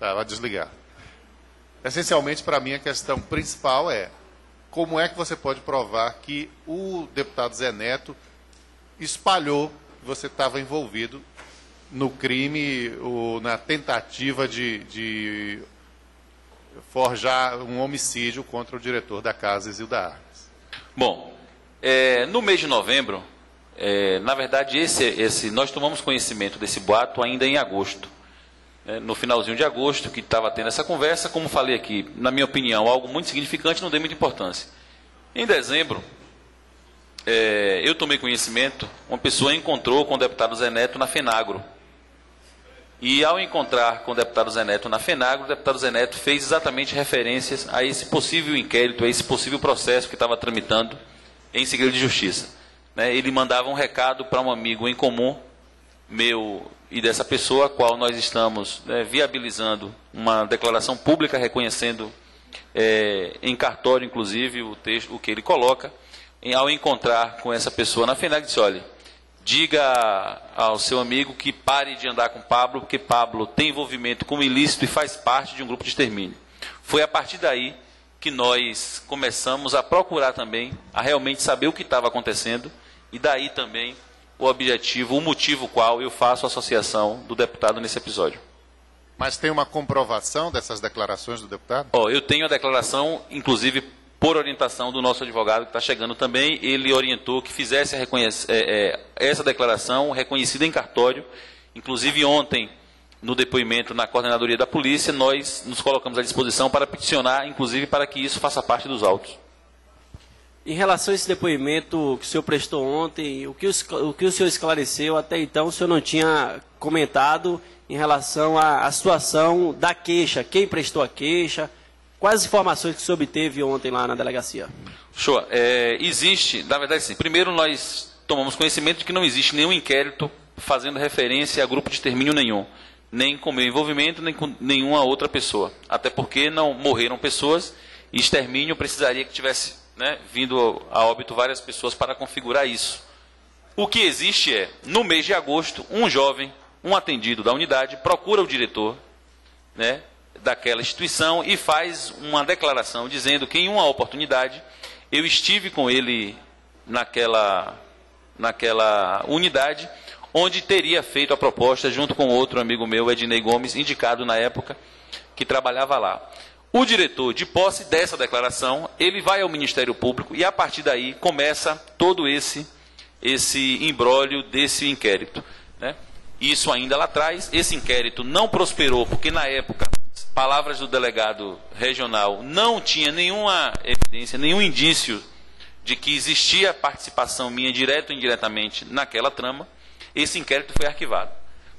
Tá, vai desligar. Essencialmente, para mim, a questão principal é como é que você pode provar que o deputado Zé Neto espalhou que você estava envolvido no crime ou na tentativa de forjar um homicídio contra o diretor da Casa Isilda Arnes. Bom, no mês de novembro, na verdade, nós tomamos conhecimento desse boato ainda em agosto. No finalzinho de agosto, que estava tendo essa conversa, como falei aqui, na minha opinião, algo muito significante, não dei muita importância. Em dezembro, eu tomei conhecimento, uma pessoa encontrou com o deputado Zé Neto na FENAGRO. E ao encontrar com o deputado Zé Neto na FENAGRO, o deputado Zé Neto fez exatamente referências a esse possível inquérito, a esse possível processo que estava tramitando em segredo de justiça. Ele mandava um recado para um amigo em comum, meu e dessa pessoa, a qual nós estamos viabilizando uma declaração pública, reconhecendo em cartório, inclusive, o que ele coloca. Ao encontrar com essa pessoa na FENAGRO, disse: olha, diga ao seu amigo que pare de andar com Pablo, porque Pablo tem envolvimento com o ilícito e faz parte de um grupo de extermínio. Foi a partir daí que nós começamos a procurar também, a realmente saber o que estava acontecendo, e daí também o objetivo, o motivo qual eu faço a associação do deputado nesse episódio. Mas tem uma comprovação dessas declarações do deputado? Eu tenho a declaração, inclusive por orientação do nosso advogado que está chegando também. Ele orientou que fizesse essa declaração reconhecida em cartório. Inclusive ontem, no depoimento na coordenadoria da polícia, nós nos colocamos à disposição para peticionar, inclusive para que isso faça parte dos autos. Em relação a esse depoimento que o senhor prestou ontem, o que o senhor esclareceu, até então o senhor não tinha comentado em relação à situação da queixa, quem prestou a queixa, quais as informações que o senhor obteve ontem lá na delegacia? Show. Existe, na verdade sim, primeiro nós tomamos conhecimento de que não existe nenhum inquérito fazendo referência a grupo de extermínio nenhum, nem com meu envolvimento, nem com nenhuma outra pessoa, até porque não morreram pessoas e extermínio precisaria que tivesse vindo a óbito várias pessoas para configurar isso. O que existe no mês de agosto, um jovem, um atendido da unidade, procura o diretor daquela instituição e faz uma declaração dizendo que em uma oportunidade eu estive com ele naquela unidade, onde teria feito a proposta junto com outro amigo meu, Ednei Gomes, indicado na época, que trabalhava lá. O diretor, de posse dessa declaração, ele vai ao Ministério Público e, a partir daí, começa todo esse imbróglio desse inquérito. Isso ainda lá atrás, esse inquérito não prosperou, porque, na época, palavras do delegado regional, não tinha nenhuma evidência, nenhum indício de que existia participação minha, direta ou indiretamente, naquela trama. Esse inquérito foi arquivado.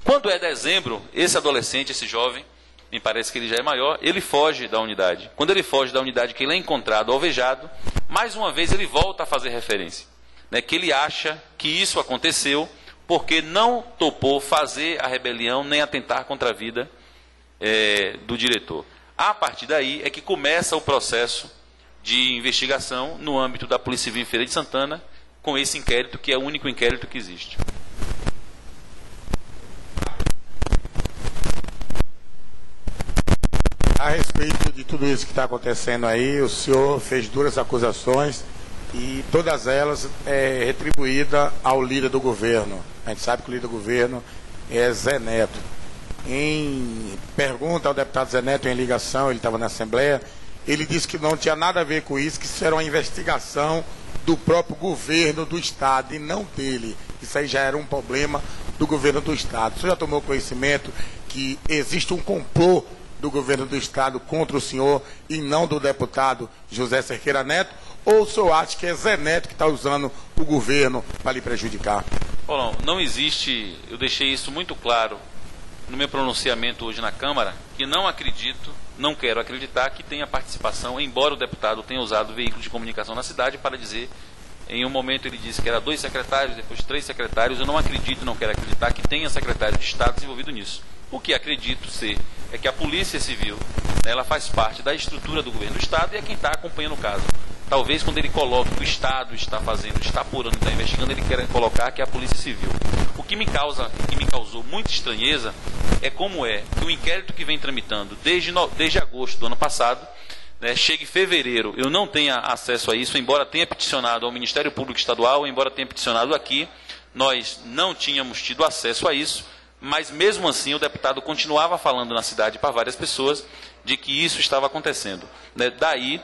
Quando é dezembro, esse adolescente, esse jovem, me parece que ele já é maior, ele foge da unidade. Quando ele foge da unidade, que ele é encontrado alvejado, mais uma vez ele volta a fazer referência, que ele acha que isso aconteceu porque não topou fazer a rebelião nem atentar contra a vida do diretor. A partir daí é que começa o processo de investigação no âmbito da Polícia Civil em Feira de Santana, com esse inquérito, que é o único inquérito que existe. A respeito de tudo isso que está acontecendo aí, o senhor fez duras acusações e todas elas retribuídas ao líder do governo. A gente sabe que o líder do governo é Zé Neto. Em pergunta ao deputado Zé Neto, em ligação, ele estava na Assembleia, ele disse que não tinha nada a ver com isso, que isso era uma investigação do próprio governo do Estado e não dele. Isso aí já era um problema do governo do Estado. O senhor já tomou conhecimento que existe um complô do governo do Estado contra o senhor e não do deputado José Cerqueira Neto? Ou o senhor acha que é Zé Neto que está usando o governo para lhe prejudicar? Bom, não existe, eu deixei isso muito claro no meu pronunciamento hoje na Câmara, que não acredito, não quero acreditar que tenha participação, embora o deputado tenha usado veículos de comunicação na cidade para dizer, em um momento ele disse que era 2 secretários, depois 3 secretários, eu não acredito, não quero acreditar que tenha secretário de Estado envolvido nisso. O que acredito ser é que a Polícia Civil, ela faz parte da estrutura do governo do Estado e é quem está acompanhando o caso. Talvez quando ele coloque que o Estado está fazendo, está apurando, está investigando, ele quer colocar que é a Polícia Civil. O que me causou muita estranheza é como é que o inquérito que vem tramitando desde agosto do ano passado, né, chega em fevereiro, eu não tenha acesso a isso, embora tenha peticionado ao Ministério Público Estadual, embora tenha peticionado aqui, nós não tínhamos tido acesso a isso, mas mesmo assim o deputado continuava falando na cidade para várias pessoas de que isso estava acontecendo. Né? Daí,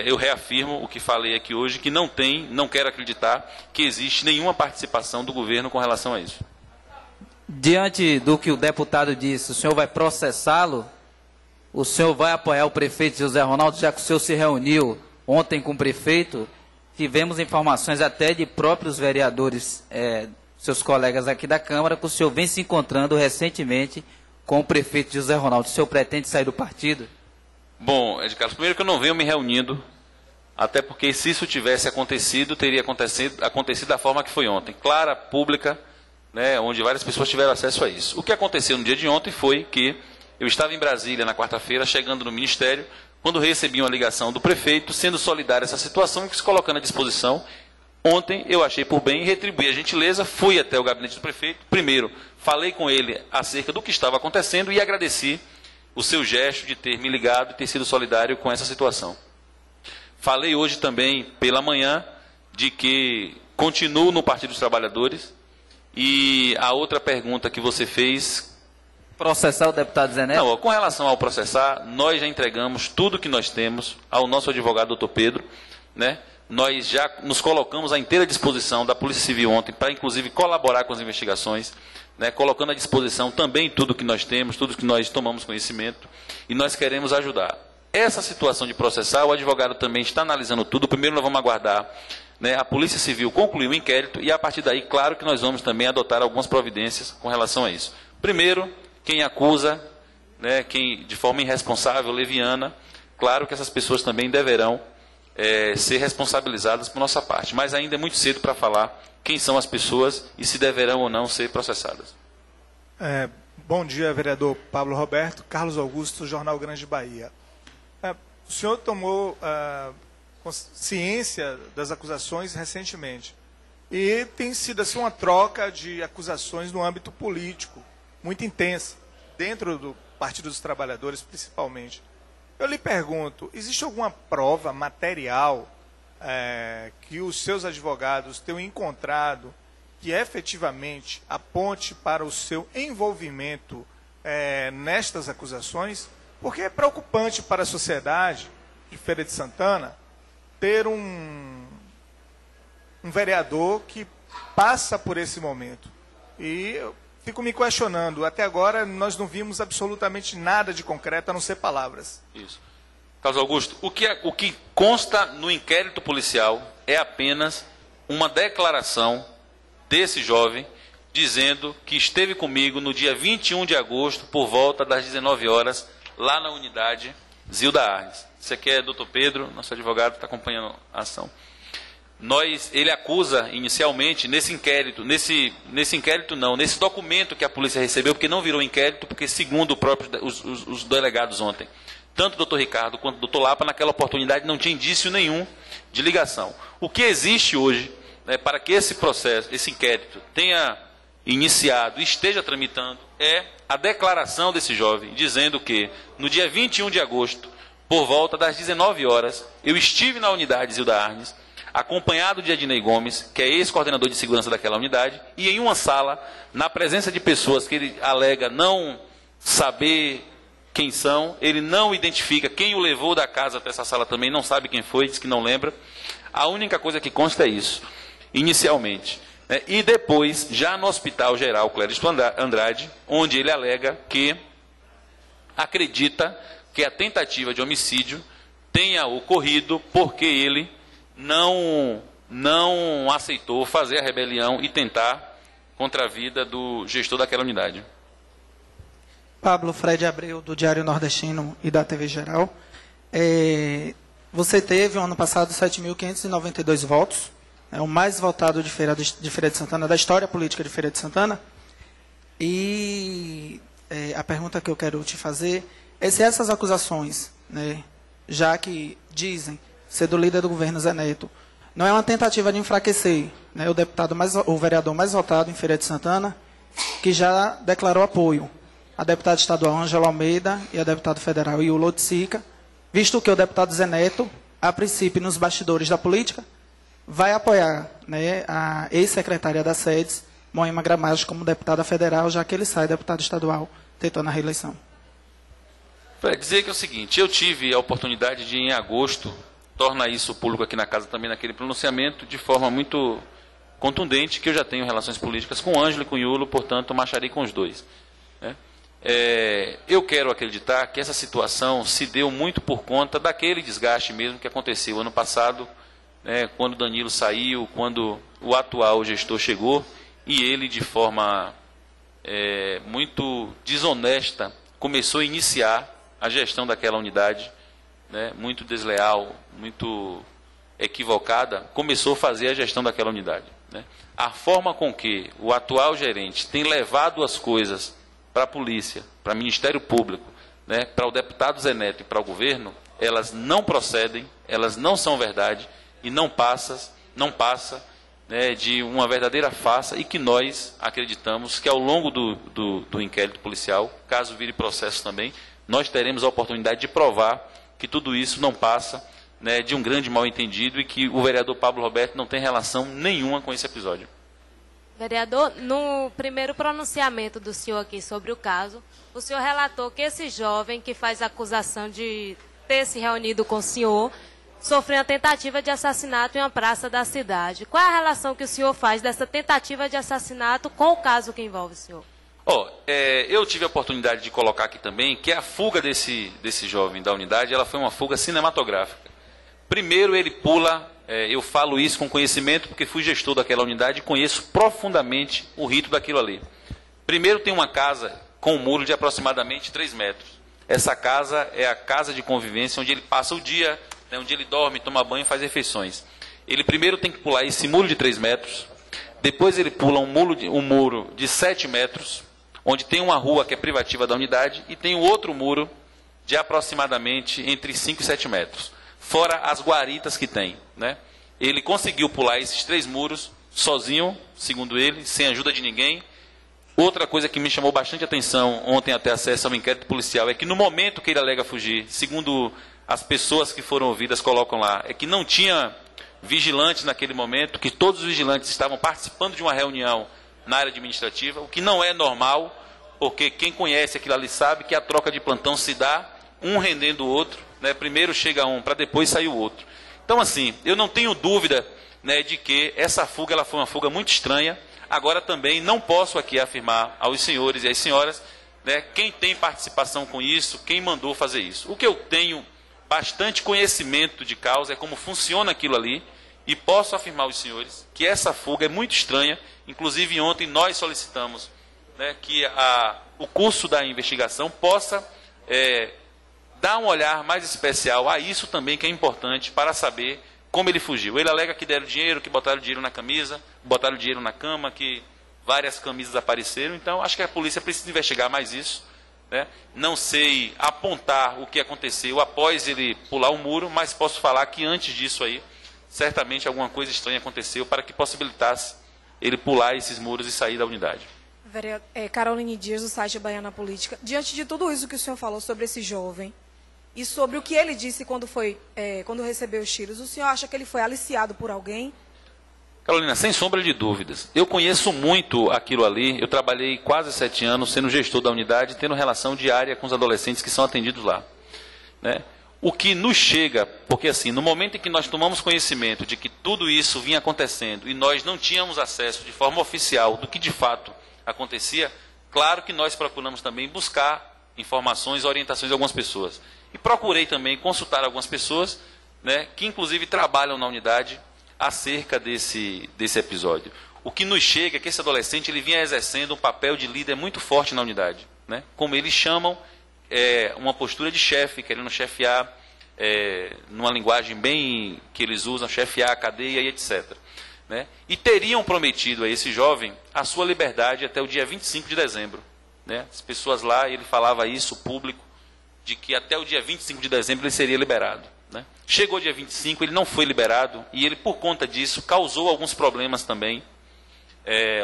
eu reafirmo o que falei aqui hoje, que não quero acreditar que existe nenhuma participação do governo com relação a isso. Diante do que o deputado disse, o senhor vai processá-lo? O senhor vai apoiar o prefeito José Ronaldo, já que o senhor se reuniu ontem com o prefeito? Tivemos informações até de próprios vereadores, seus colegas aqui da Câmara, que o senhor vem se encontrando recentemente com o prefeito José Ronaldo. O senhor pretende sair do partido? Bom, Ed Carlos, primeiro que eu não venho me reunindo, até porque se isso tivesse acontecido, teria acontecido da forma que foi ontem, clara, pública, né, onde várias pessoas tiveram acesso a isso. O que aconteceu no dia de ontem foi que eu estava em Brasília na quarta-feira, chegando no Ministério, quando recebi uma ligação do prefeito, sendo solidário a essa situação e se colocando à disposição. Ontem eu achei por bem retribuir a gentileza, fui até o gabinete do prefeito, primeiro falei com ele acerca do que estava acontecendo e agradeci o seu gesto de ter me ligado e ter sido solidário com essa situação. Falei hoje também, pela manhã, de que continuo no Partido dos Trabalhadores. E a outra pergunta que você fez... Processar o deputado Zé Neto? Não, com relação ao processar, nós já entregamos tudo que nós temos ao nosso advogado, doutor Pedro, né? Nós já nos colocamos à inteira disposição da Polícia Civil ontem, para inclusive colaborar com as investigações, né, colocando à disposição também tudo que nós temos, tudo que nós tomamos conhecimento, e nós queremos ajudar. Essa situação de processar, o advogado também está analisando tudo. Primeiro nós vamos aguardar, né, a Polícia Civil concluir o inquérito, e a partir daí, claro que nós vamos também adotar algumas providências com relação a isso. Primeiro, quem acusa, né, quem de forma irresponsável, leviana, claro que essas pessoas também deverão ser responsabilizadas por nossa parte. Mas ainda é muito cedo para falar quem são as pessoas e se deverão ou não ser processadas. Bom dia, vereador Pablo Roberto. Carlos Augusto, Jornal Grande Bahia. O senhor tomou ciência das acusações recentemente. E tem sido assim, uma troca de acusações no âmbito político, muito intensa, dentro do Partido dos Trabalhadores, principalmente. Eu lhe pergunto, existe alguma prova material que os seus advogados tenham encontrado que efetivamente aponte para o seu envolvimento nestas acusações? Porque é preocupante para a sociedade de Feira de Santana ter um vereador que passa por esse momento. E eu fico me questionando, até agora nós não vimos absolutamente nada de concreto, a não ser palavras. Isso. Carlos Augusto, o que consta no inquérito policial é apenas uma declaração desse jovem dizendo que esteve comigo no dia 21 de agosto, por volta das 19 horas, lá na unidade Zilda Arnes. Você aqui é doutor Pedro, nosso advogado, está acompanhando a ação. Ele acusa inicialmente nesse documento que a polícia recebeu, porque não virou inquérito, porque segundo os delegados ontem, tanto o doutor Ricardo quanto o doutor Lapa, naquela oportunidade não tinha indício nenhum de ligação. O que existe hoje, para que esse processo, esse inquérito tenha iniciado e esteja tramitando, é a declaração desse jovem, dizendo que no dia 21 de agosto, por volta das 19 horas, eu estive na unidade Zilda Arnes, acompanhado de Ednei Gomes, que é ex-coordenador de segurança daquela unidade, e em uma sala, na presença de pessoas que ele alega não saber quem são, ele não identifica quem o levou da casa até essa sala também, não sabe quem foi, diz que não lembra. A única coisa que consta é isso, inicialmente. E depois, já no Hospital Geral Cléristo Andrade, onde ele alega que acredita que a tentativa de homicídio tenha ocorrido porque ele não aceitou fazer a rebelião e tentar contra a vida do gestor daquela unidade. Pablo Fred Abreu, do Diário Nordestino e da TV Geral. Você teve, no ano passado, 7.592 votos, o mais votado de Feira de Santana, da história política de Feira de Santana. E a pergunta que eu quero te fazer é se essas acusações, já que dizem ser do líder do governo, Zé Neto. Não é uma tentativa de enfraquecer, né, o vereador mais votado em Feira de Santana, que já declarou apoio a deputada estadual Ângela Almeida e a deputada federal Iula Otsika, visto que o deputado Zé Neto, a princípio, nos bastidores da política, vai apoiar, né, a ex-secretária da SEDES, Moema Gramacho, como deputada federal, já que ele sai deputado estadual, tentando a reeleição. Para dizer que é o seguinte, eu tive a oportunidade de, em agosto, torna isso público aqui na casa também, naquele pronunciamento, de forma muito contundente, que eu já tenho relações políticas com o Ângelo e com o Iulo, portanto, marcharei com os dois. Né? Eu quero acreditar que essa situação se deu muito por conta daquele desgaste mesmo que aconteceu ano passado, né, quando Danilo saiu, quando o atual gestor chegou, e ele, de forma muito desonesta, começou a iniciar a gestão daquela unidade, né, muito desleal, muito equivocada, começou a fazer a gestão daquela unidade. Né. A forma com que o atual gerente tem levado as coisas para a polícia, para o Ministério Público, né, para o deputado Zé Neto e para o governo, elas não procedem, elas não são verdade e não passa, né, de uma verdadeira farsa, e que nós acreditamos que ao longo do inquérito policial, caso vire processo também, nós teremos a oportunidade de provar que tudo isso não passa, né, de um grande mal-entendido e que o vereador Pablo Roberto não tem relação nenhuma com esse episódio. Vereador, no primeiro pronunciamento do senhor aqui sobre o caso, o senhor relatou que esse jovem que faz a acusação de ter se reunido com o senhor sofreu uma tentativa de assassinato em uma praça da cidade. Qual é a relação que o senhor faz dessa tentativa de assassinato com o caso que envolve o senhor? Eu tive a oportunidade de colocar aqui também que a fuga desse jovem da unidade, ela foi uma fuga cinematográfica. Primeiro ele pula, eu falo isso com conhecimento porque fui gestor daquela unidade e conheço profundamente o rito daquilo ali. Primeiro tem uma casa com um muro de aproximadamente 3 metros. Essa casa é a casa de convivência onde ele passa o dia, né, onde ele dorme, toma banho e faz refeições. Ele primeiro tem que pular esse muro de 3 metros, depois ele pula um muro de 7 metros, onde tem uma rua que é privativa da unidade, e tem um outro muro de aproximadamente entre 5 e 7 metros, fora as guaritas que tem. Né? Ele conseguiu pular esses 3 muros sozinho, segundo ele, sem ajuda de ninguém. Outra coisa que me chamou bastante atenção ontem até acesso ao inquérito policial é que no momento que ele alega fugir, segundo as pessoas que foram ouvidas colocam lá, é que não tinha vigilantes naquele momento, que todos os vigilantes estavam participando de uma reunião na área administrativa, o que não é normal, porque quem conhece aquilo ali sabe que a troca de plantão se dá, um rendendo o outro, né? Primeiro chega um para depois sair o outro. Então, assim, eu não tenho dúvida, né, de que essa fuga ela foi uma fuga muito estranha. Agora também não posso aqui afirmar aos senhores e às senhoras, né, quem tem participação com isso, quem mandou fazer isso. O que eu tenho bastante conhecimento de causa é como funciona aquilo ali, e posso afirmar aos senhores que essa fuga é muito estranha. Inclusive ontem nós solicitamos, né, que o curso da investigação possa dar um olhar mais especial a isso também, que é importante para saber como ele fugiu. Ele alega que deram dinheiro, que botaram dinheiro na camisa, botaram dinheiro na cama, que várias camisas apareceram. Então, acho que a polícia precisa investigar mais isso. Né? Não sei apontar o que aconteceu após ele pular o muro, mas posso falar que antes disso aí, certamente alguma coisa estranha aconteceu para que possibilitasse ele pular esses muros e sair da unidade. Caroline Dias, do site Baiana Política. Diante de tudo isso que o senhor falou sobre esse jovem e sobre o que ele disse quando recebeu os tiros, o senhor acha que ele foi aliciado por alguém? Carolina, sem sombra de dúvidas. Eu conheço muito aquilo ali. Eu trabalhei quase 7 anos sendo gestor da unidade, tendo relação diária com os adolescentes que são atendidos lá. Né? O que nos chega, porque assim, no momento em que nós tomamos conhecimento de que tudo isso vinha acontecendo e nós não tínhamos acesso de forma oficial do que de fato acontecia, claro que nós procuramos também buscar informações, orientações de algumas pessoas. E procurei também consultar algumas pessoas, né, que inclusive trabalham na unidade acerca desse episódio. O que nos chega é que esse adolescente ele vinha exercendo um papel de líder muito forte na unidade. Né? Como eles chamam, uma postura de chefe, querendo chefiar, numa linguagem bem que eles usam, chefiar a cadeia e etc. Né? E teriam prometido a esse jovem a sua liberdade até o dia 25 de dezembro. Né? As pessoas lá, ele falava isso, público, de que até o dia 25 de dezembro ele seria liberado. né? Chegou dia 25, ele não foi liberado e ele, por conta disso, causou alguns problemas também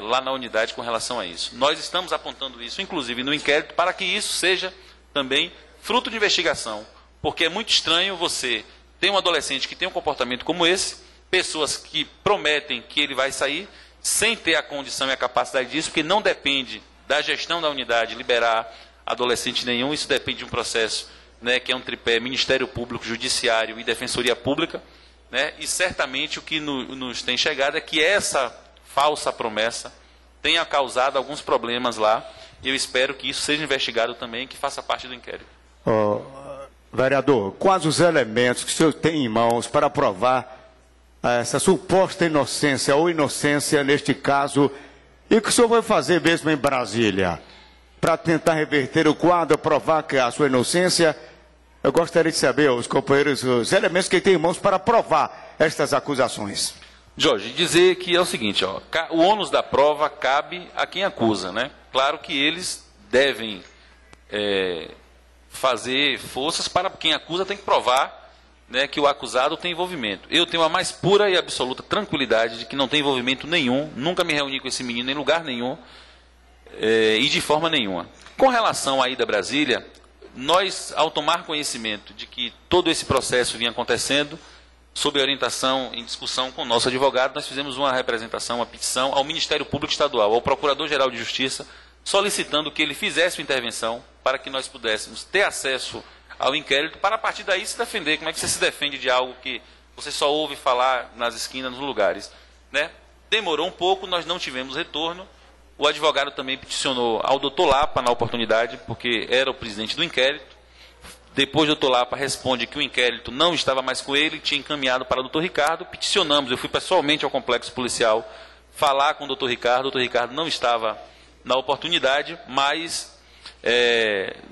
lá na unidade com relação a isso. Nós estamos apontando isso, inclusive, no inquérito, para que isso seja também fruto de investigação, porque é muito estranho você ter um adolescente que tem um comportamento como esse, pessoas que prometem que ele vai sair sem ter a condição e a capacidade disso, porque não depende da gestão da unidade liberar adolescente nenhum, isso depende de um processo, né, que é um tripé Ministério Público, Judiciário e Defensoria Pública, né, e certamente o que nos tem chegado é que essa falsa promessa tenha causado alguns problemas lá, e eu espero que isso seja investigado também, que faça parte do inquérito. Vereador, quais os elementos que o senhor tem em mãos para provar essa suposta inocência ou inocência neste caso, e o que o senhor vai fazer mesmo em Brasília para tentar reverter o quadro, provar que a sua inocência? Eu gostaria de saber, os companheiros, os elementos que têm em mãos para provar estas acusações. Jorge, dizer que é o seguinte, ó, o ônus da prova cabe a quem acusa, né? Claro que eles devem fazer forças para quem acusa, tem que provar, né, que o acusado tem envolvimento. Eu tenho a mais pura e absoluta tranquilidade de que não tem envolvimento nenhum, nunca me reuni com esse menino em lugar nenhum e de forma nenhuma. Com relação à ida a Brasília, nós, ao tomar conhecimento de que todo esse processo vinha acontecendo, sob orientação, em discussão com o nosso advogado, nós fizemos uma representação, uma petição ao Ministério Público Estadual, ao Procurador-Geral de Justiça, solicitando que ele fizesse uma intervenção para que nós pudéssemos ter acesso ao inquérito, para a partir daí se defender. Como é que você se defende de algo que você só ouve falar nas esquinas, nos lugares, né? Demorou um pouco, nós não tivemos retorno. O advogado também peticionou ao doutor Lapa na oportunidade, porque era o presidente do inquérito. Depois o doutor Lapa responde que o inquérito não estava mais com ele, tinha encaminhado para o doutor Ricardo. Peticionamos, eu fui pessoalmente ao complexo policial falar com o doutor Ricardo. O doutor Ricardo não estava na oportunidade, mas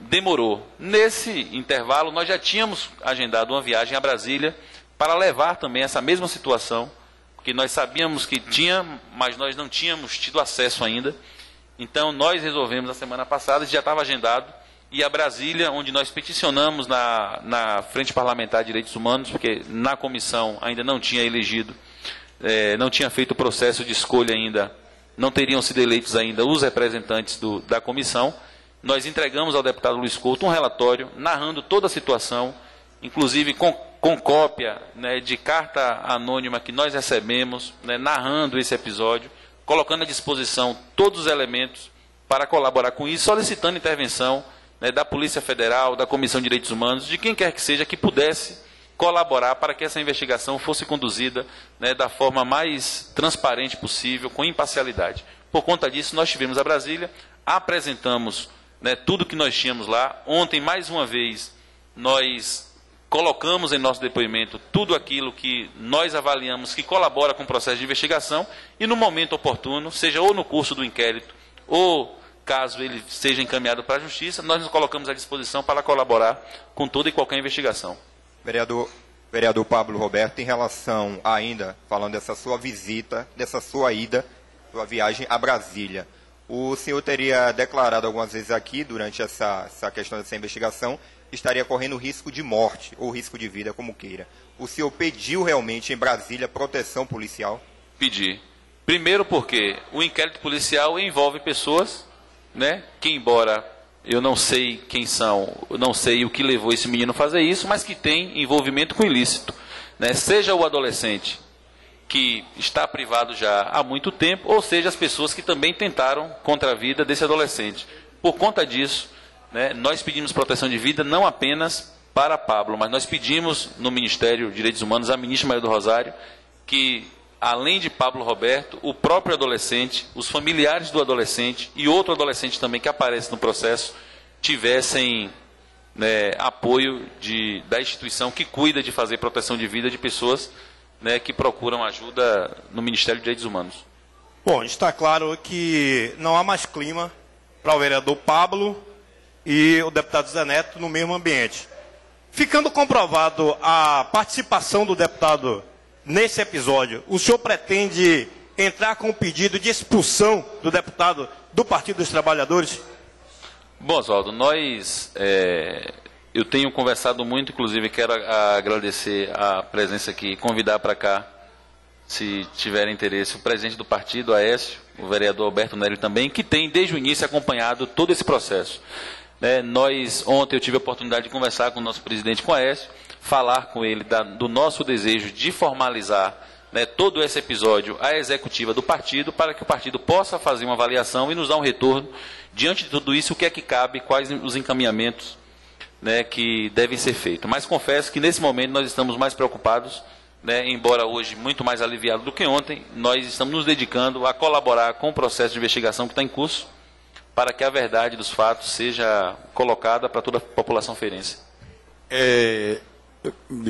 demorou. Nesse intervalo, nós já tínhamos agendado uma viagem a Brasília para levar também essa mesma situação, porque nós sabíamos que tinha, mas nós não tínhamos tido acesso ainda. Então, nós resolvemos na semana passada, já estava agendado, ir a Brasília, onde nós peticionamos na Frente Parlamentar de Direitos Humanos, porque na comissão ainda não tinha elegido, não tinha feito o processo de escolha ainda, não teriam sido eleitos ainda os representantes da comissão. Nós entregamos ao deputado Luiz Couto um relatório narrando toda a situação, inclusive com cópia, né, de carta anônima que nós recebemos, né, narrando esse episódio, colocando à disposição todos os elementos para colaborar com isso, solicitando intervenção, né, da Polícia Federal, da Comissão de Direitos Humanos, de quem quer que seja que pudesse colaborar para que essa investigação fosse conduzida, né, da forma mais transparente possível, com imparcialidade. Por conta disso, nós estivemos a Brasília, apresentamos, né, tudo que nós tínhamos lá. Ontem, mais uma vez, nós colocamos em nosso depoimento tudo aquilo que nós avaliamos que colabora com o processo de investigação e, no momento oportuno, seja ou no curso do inquérito ou caso ele seja encaminhado para a Justiça, nós nos colocamos à disposição para colaborar com toda e qualquer investigação. Vereador Pablo Roberto, em relação ainda, falando dessa sua visita, dessa sua ida, sua viagem a Brasília, o senhor teria declarado algumas vezes aqui, durante essa questão dessa investigação, que estaria correndo risco de morte, ou risco de vida, como queira. O senhor pediu realmente em Brasília proteção policial? Pedi. Primeiro porque o inquérito policial envolve pessoas, né, que embora eu não sei quem são, não sei o que levou esse menino a fazer isso, mas que tem envolvimento com ilícito, né? Seja o adolescente que está privado já há muito tempo, ou seja, as pessoas que também tentaram contra a vida desse adolescente. Por conta disso, né, nós pedimos proteção de vida não apenas para Pablo, mas nós pedimos no Ministério de Direitos Humanos, à ministra Maria do Rosário, que além de Pablo Roberto, o próprio adolescente, os familiares do adolescente e outro adolescente também que aparece no processo, tivessem, né, apoio da instituição que cuida de fazer proteção de vida de pessoas, né, que procuram ajuda no Ministério de Direitos Humanos. Bom, está claro que não há mais clima para o vereador Pablo e o deputado Zé Neto no mesmo ambiente. Ficando comprovado a participação do deputado nesse episódio, o senhor pretende entrar com um pedido de expulsão do deputado do Partido dos Trabalhadores? Bom, Oswaldo, nós eu tenho conversado muito, inclusive quero agradecer a presença aqui e convidar para cá, se tiver interesse, o presidente do partido, Aécio, o vereador Alberto Nélio também, que tem desde o início acompanhado todo esse processo. Ontem eu tive a oportunidade de conversar com o nosso presidente, com o Aécio, falar com ele do nosso desejo de formalizar todo esse episódio à executiva do partido, para que o partido possa fazer uma avaliação e nos dar um retorno. Diante de tudo isso, o que é que cabe, quais os encaminhamentos que devem ser feitos. Mas confesso que nesse momento nós estamos mais preocupados, embora hoje muito mais aliviado do que ontem, nós estamos nos dedicando a colaborar com o processo de investigação que está em curso, para que a verdade dos fatos seja colocada para toda a população feirense.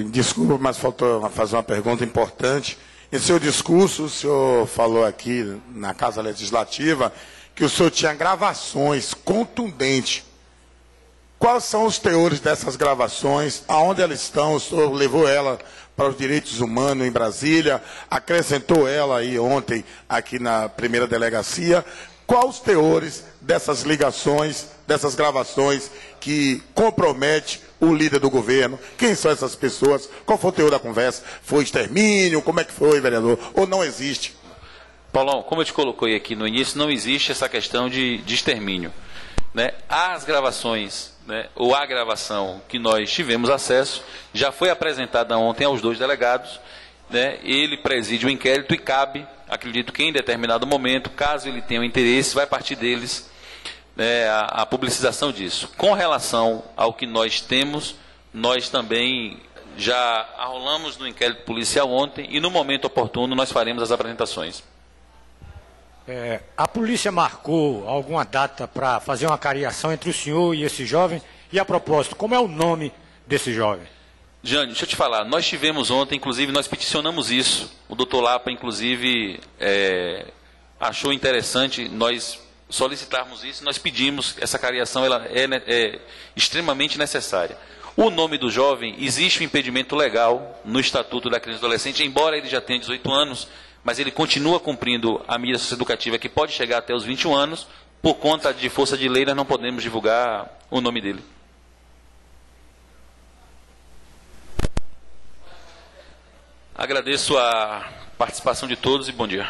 Desculpa, mas faltou fazer uma pergunta importante. Em seu discurso, o senhor falou aqui na Casa Legislativa que o senhor tinha gravações contundentes. Quais são os teores dessas gravações? Aonde elas estão? O senhor levou ela para os direitos humanos em Brasília, acrescentou ela aí ontem aqui na primeira delegacia. Quais os teores dessas ligações, dessas gravações que comprometem o líder do governo? Quem são essas pessoas? Qual foi o teor da conversa? Foi extermínio? Como é que foi, vereador? Ou não existe? Paulão, como eu te coloquei aqui no início, não existe essa questão de extermínio. As gravações, ou a gravação que nós tivemos acesso, já foi apresentada ontem aos 2 delegados. Ele preside o inquérito e cabe, acredito que em determinado momento, caso ele tenha um interesse, vai partir deles a publicização disso. Com relação ao que nós temos, nós também já arrolamos no inquérito policial ontem e no momento oportuno nós faremos as apresentações. A polícia marcou alguma data para fazer uma cariação entre o senhor e esse jovem? E a propósito, como é o nome desse jovem? Jânio, deixa eu te falar, nós tivemos ontem, inclusive nós peticionamos isso, o doutor Lapa inclusive achou interessante nós solicitarmos isso, nós pedimos, essa cariação ela é extremamente necessária. O nome do jovem, existe um impedimento legal no Estatuto da Criança e do Adolescente, embora ele já tenha 18 anos, mas ele continua cumprindo a medida socioeducativa que pode chegar até os 21 anos, por conta de força de lei nós não podemos divulgar o nome dele. Agradeço a participação de todos e bom dia.